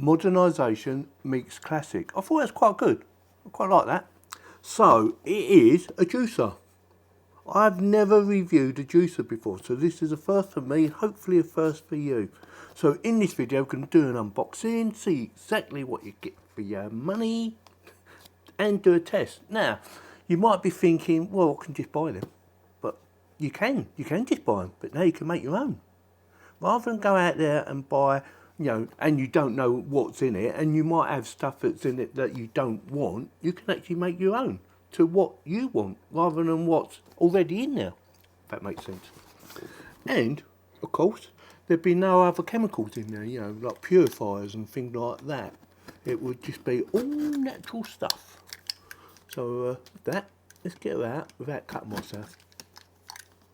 Modernisation meets classic. I thought that's quite good. I quite like that. So it is a juicer. I've never reviewed a juicer before, so this is a first for me, hopefully a first for you. So in this video, we're going to do an unboxing, see exactly what you get for your money, and do a test. Now, you might be thinking, well, I can just buy them. But you can just buy them, but now you can make your own. Rather than go out there and buy, and you don't know what's in it, and you might have stuff that's in it that you don't want, you can actually make your own to what you want, rather than what's already in there, if that makes sense. And, of course, there'd be no other chemicals in there, like purifiers and things like that. It would just be all natural stuff. So, let's get her out without cutting myself.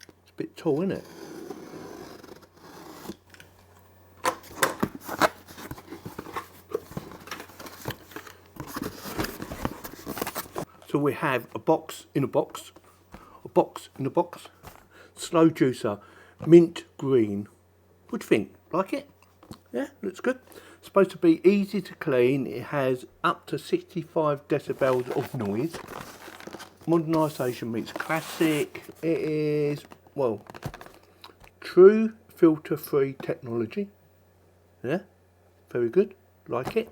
It's a bit tall, isn't it? So we have a box in a box, slow juicer, mint green. What do you think? Like it? Yeah, looks good. It's supposed to be easy to clean. It has up to 65 decibels of noise. Modernisation meets classic. It is, well, true filter-free technology. Yeah, very good. Like it.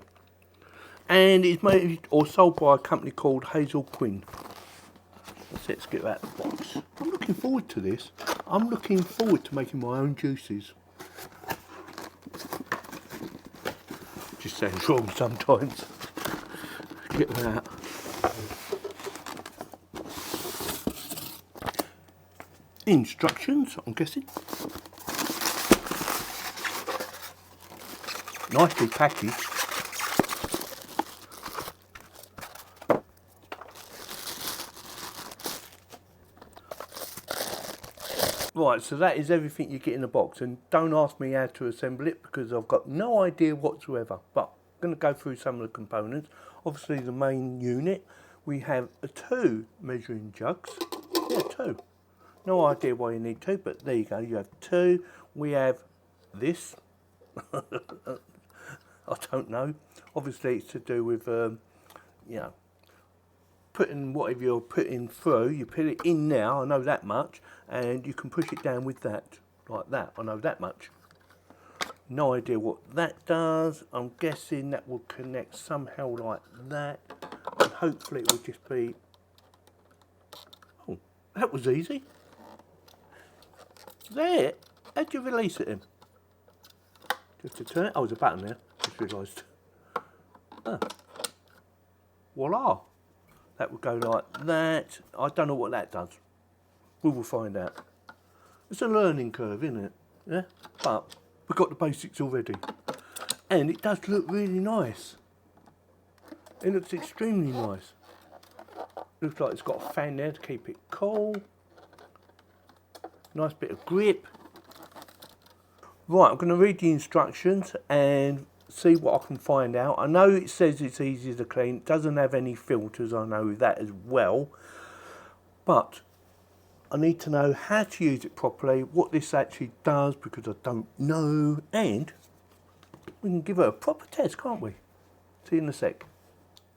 And it's made or sold by a company called Hazel Quinn. Let's get that out of the box. I'm looking forward to this. I'm looking forward to making my own juices. Just sounds wrong sometimes. Get that out. Instructions, I'm guessing. Nicely packaged. Right, so that is everything you get in the box, and don't ask me how to assemble it because I've got no idea whatsoever, but I'm going to go through some of the components. Obviously the main unit, we have 2 measuring jugs, 2. No idea why you need 2, but there you go, you have 2. We have this, I don't know, obviously it's to do with, putting whatever you're putting through, you put it in now, I know that much, and you can push it down with that, like that, I know that much. No idea what that does. I'm guessing that will connect somehow like that, and hopefully it will just be, oh, that was easy. There, how'd you release it in? Just to turn it, oh, there's a button there, just realised. Ah. Voila. That would go like that. I don't know what that does. We will find out. It's a learning curve, isn't it? Yeah? But we've got the basics already. And it does look really nice. It looks extremely nice. Looks like it's got a fan there to keep it cool. Nice bit of grip. Right, I'm going to read the instructions and see what I can find out. I know it says it's easy to clean. It doesn't have any filters, I know that as well. But I need to know how to use it properly, what this actually does, because I don't know. And we can give it a proper test, can't we? See you in a sec.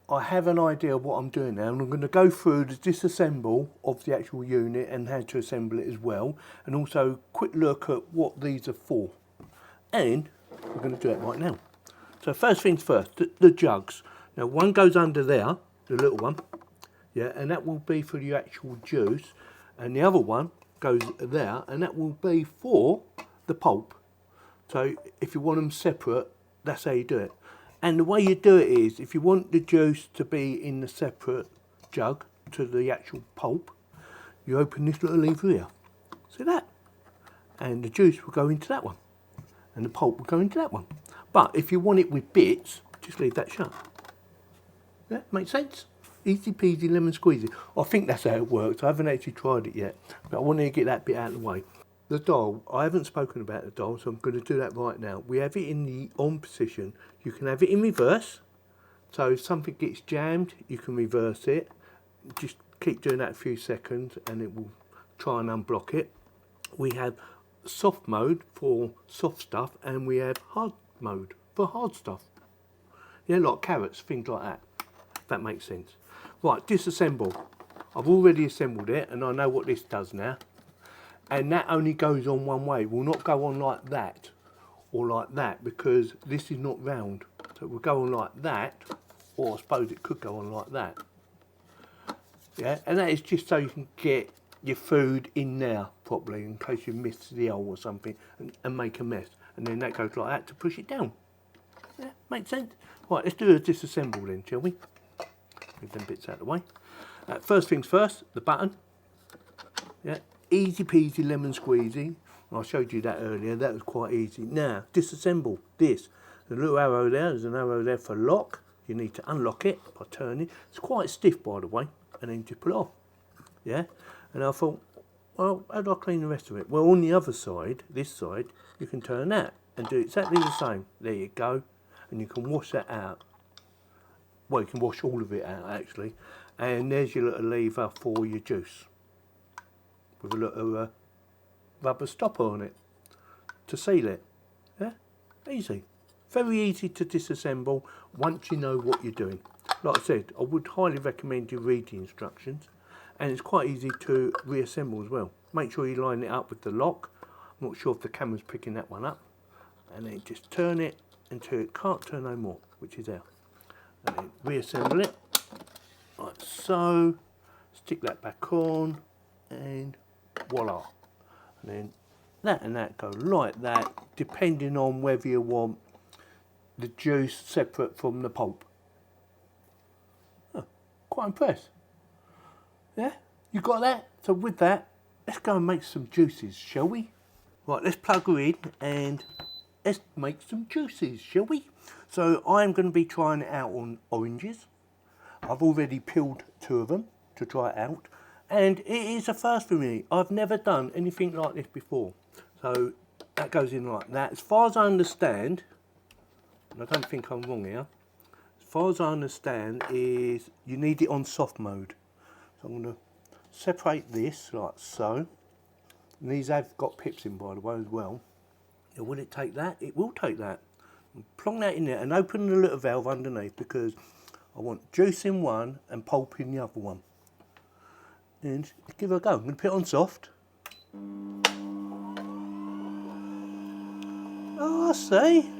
I have an idea of what I'm doing now, and I'm going to go through the disassemble of the actual unit and how to assemble it as well. And also quick look at what these are for. And we're going to do it right now. So first things first, the jugs. Now one goes under there, the little one, yeah, and that will be for the actual juice. And the other one goes there, and that will be for the pulp. So if you want them separate, that's how you do it. And the way you do it is, if you want the juice to be in the separate jug to the actual pulp, you open this little lever here. See that? And the juice will go into that one. And the pulp will go into that one. But if you want it with bits, just leave that shut. Yeah, makes sense? Easy peasy lemon squeezy. I think that's how it works. I haven't actually tried it yet, but I want to get that bit out of the way. The dial, I haven't spoken about the dial, so I'm going to do that right now. We have it in the on position. You can have it in reverse. So if something gets jammed, you can reverse it. Just keep doing that a few seconds and it will try and unblock it. We have soft mode for soft stuff, and we have hard mode for hard stuff. Yeah, like carrots, things like that. If that makes sense. Right, disassemble. I've already assembled it and I know what this does now. And that only goes on one way. It will not go on like that or like that because this is not round. So it will go on like that, or I suppose it could go on like that. Yeah, and that is just so you can get your food in there properly in case you miss the hole or something and make a mess. And then that goes like that to push it down. Yeah, makes sense. Right, let's do a disassemble then, shall we? Move them bits out of the way. First things first, the button. Yeah, easy peasy lemon squeezy. I showed you that earlier, that was quite easy. Now, disassemble this. The little arrow there's an arrow there for lock. You need to unlock it by turning. It's quite stiff, by the way, and then just pull it off. Yeah, and I thought, well, how do I clean the rest of it? Well, on the other side, this side, you can turn that and do exactly the same. There you go, and you can wash that out. Well, you can wash all of it out, actually. And there's your little lever for your juice with a little rubber stopper on it to seal it. Yeah, easy. Very easy to disassemble once you know what you're doing. Like I said, I would highly recommend you read the instructions, and it's quite easy to reassemble as well. Make sure you line it up with the lock. I'm not sure if the camera's picking that one up. And then just turn it until it can't turn no more, which is out. And then reassemble it, like so. Stick that back on, and voila. And then that and that go like that, depending on whether you want the juice separate from the pulp. Oh, quite impressed. Yeah, you got that? So with that, let's go and make some juices, shall we? Right, let's plug her in and let's make some juices, shall we? So I'm going to be trying it out on oranges. I've already peeled 2 of them to try it out. And it is a first for me. I've never done anything like this before. So that goes in like that. As far as I understand, and I don't think I'm wrong here, as far as I understand is you need it on soft mode. So I'm going to separate this like so. And these have got pips in, by the way, as well. Now, will it take that? It will take that. Plonk that in there and open the little valve underneath because I want juice in one and pulp in the other one. And give it a go. I'm going to put it on soft. Oh, I see.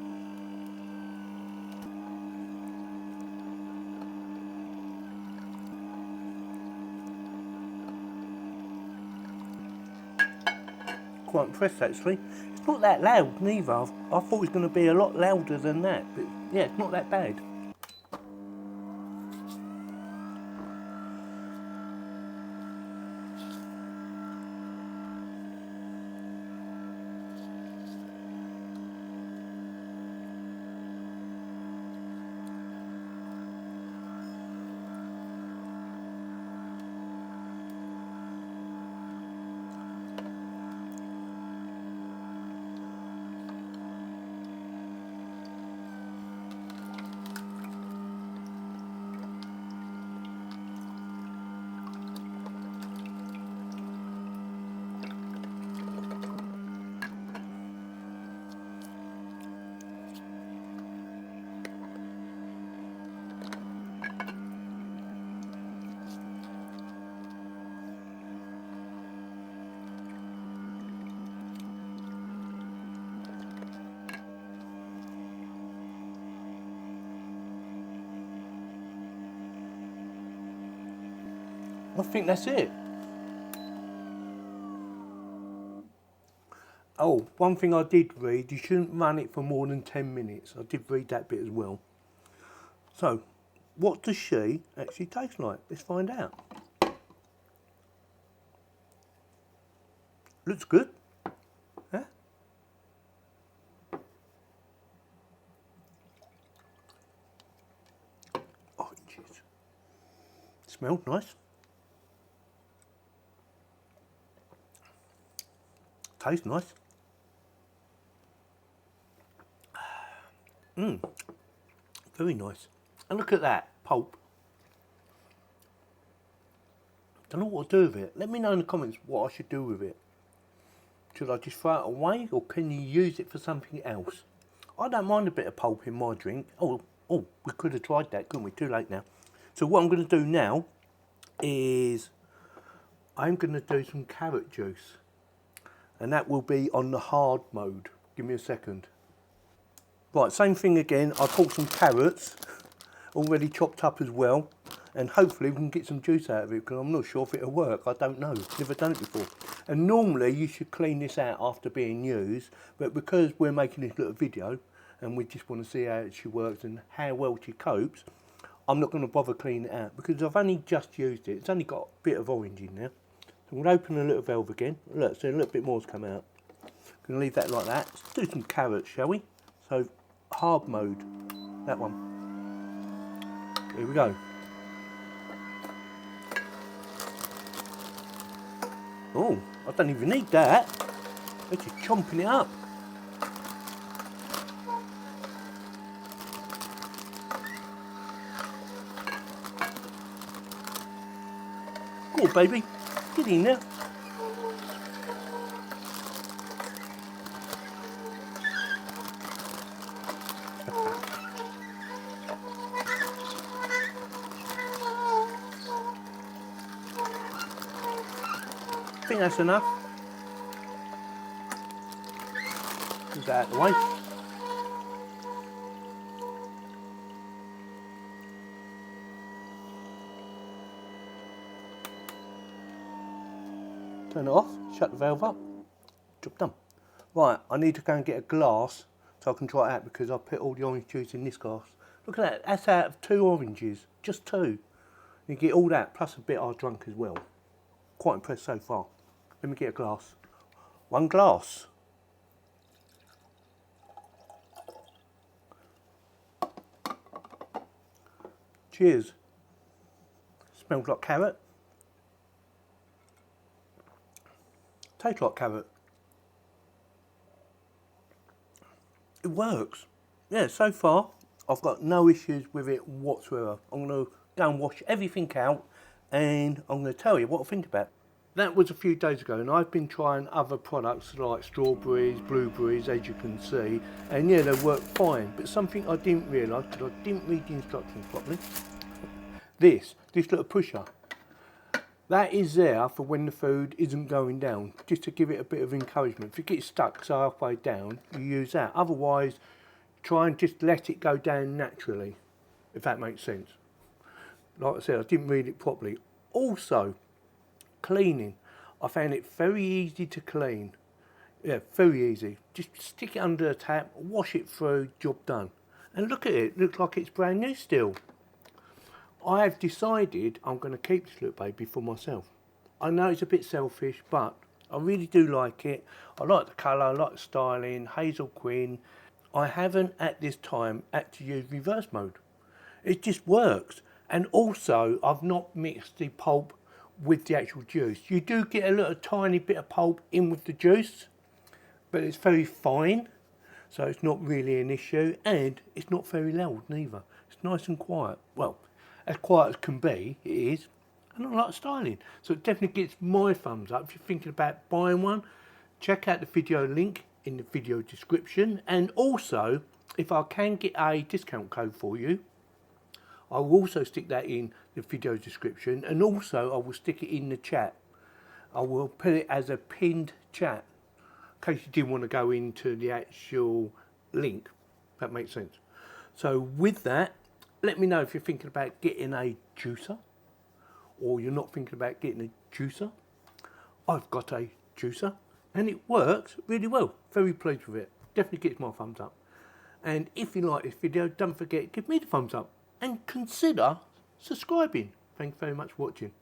Quite impressed actually. It's not that loud neither. I thought it was going to be a lot louder than that, but yeah, it's not that bad. I think that's it. Oh, one thing I did read, you shouldn't run it for more than 10 minutes. I did read that bit as well. So, what does she actually taste like? Let's find out. Looks good. Huh? Oranges. Smells nice. Tastes nice. Very nice. And look at that pulp. Don't know what to do with it. Let me know in the comments what I should do with it. Should I just throw it away or can you use it for something else? I don't mind a bit of pulp in my drink. Oh, Oh, we could have tried that, couldn't we? Too late now. So what I'm going to do now is I'm going to do some carrot juice. And that will be on the hard mode. Give me a second. Right, same thing again. I bought some carrots, already chopped up as well. And hopefully we can get some juice out of it, because I'm not sure if it'll work. I don't know. Never done it before. And normally you should clean this out after being used, but because we're making this little video and we just want to see how she works and how well she copes, I'm not going to bother cleaning it out because I've only just used it. It's only got a bit of orange in there. So I'm going to open the little valve again. Look, so a little bit more's come out. I'm going to leave that like that. Let's do some carrots, shall we? So hard mode, that one. Here we go. Oh, I don't even need that. They're just chomping it up. Go on, baby. Get in there. I think that's enough. Get that out of the way. Turn it off, shut the valve up, job done. Right, I need to go and get a glass so I can try it out because I put all the orange juice in this glass. Look at that, that's out of 2 oranges, just 2. You get all that plus a bit I drunk as well. Quite impressed so far. Let me get a glass. 1 glass. Cheers. Smells like carrot. Tastes like carrot. It works. Yeah, so far I've got no issues with it whatsoever. I'm going to go and wash everything out and I'm going to tell you what I think about it. That was a few days ago and I've been trying other products like strawberries, blueberries, as you can see, and yeah, they work fine, but something I didn't realise because I didn't read the instructions properly. This little pusher, that is there for when the food isn't going down, just to give it a bit of encouragement. If it gets stuck so halfway down, you use that. Otherwise, try and just let it go down naturally, if that makes sense. Like I said, I didn't read it properly. Also, cleaning. I found it very easy to clean. Yeah, very easy. Just stick it under the tap, wash it through, job done. And look at it, looks like it's brand new still. I have decided I'm going to keep this little baby for myself. I know it's a bit selfish, but I really do like it. I like the colour, I like the styling, Hazel Quinn. I haven't at this time had to use reverse mode. It just works. And also, I've not mixed the pulp with the actual juice. You do get a little tiny bit of pulp in with the juice, but it's very fine, so it's not really an issue, and it's not very loud neither. It's nice and quiet. Well, as quiet as can be, it is, and I like styling. So it definitely gets my thumbs up. If you're thinking about buying one, check out the video link in the video description, and also, if I can get a discount code for you, I will also stick that in the video description, and also I will stick it in the chat. I will put it as a pinned chat, in case you didn't want to go into the actual link. That makes sense. So with that, let me know if you're thinking about getting a juicer, or you're not thinking about getting a juicer. I've got a juicer, and it works really well. Very pleased with it. Definitely gets my thumbs up. And if you like this video, don't forget, give me the thumbs up. And consider subscribing. Thanks very much for watching.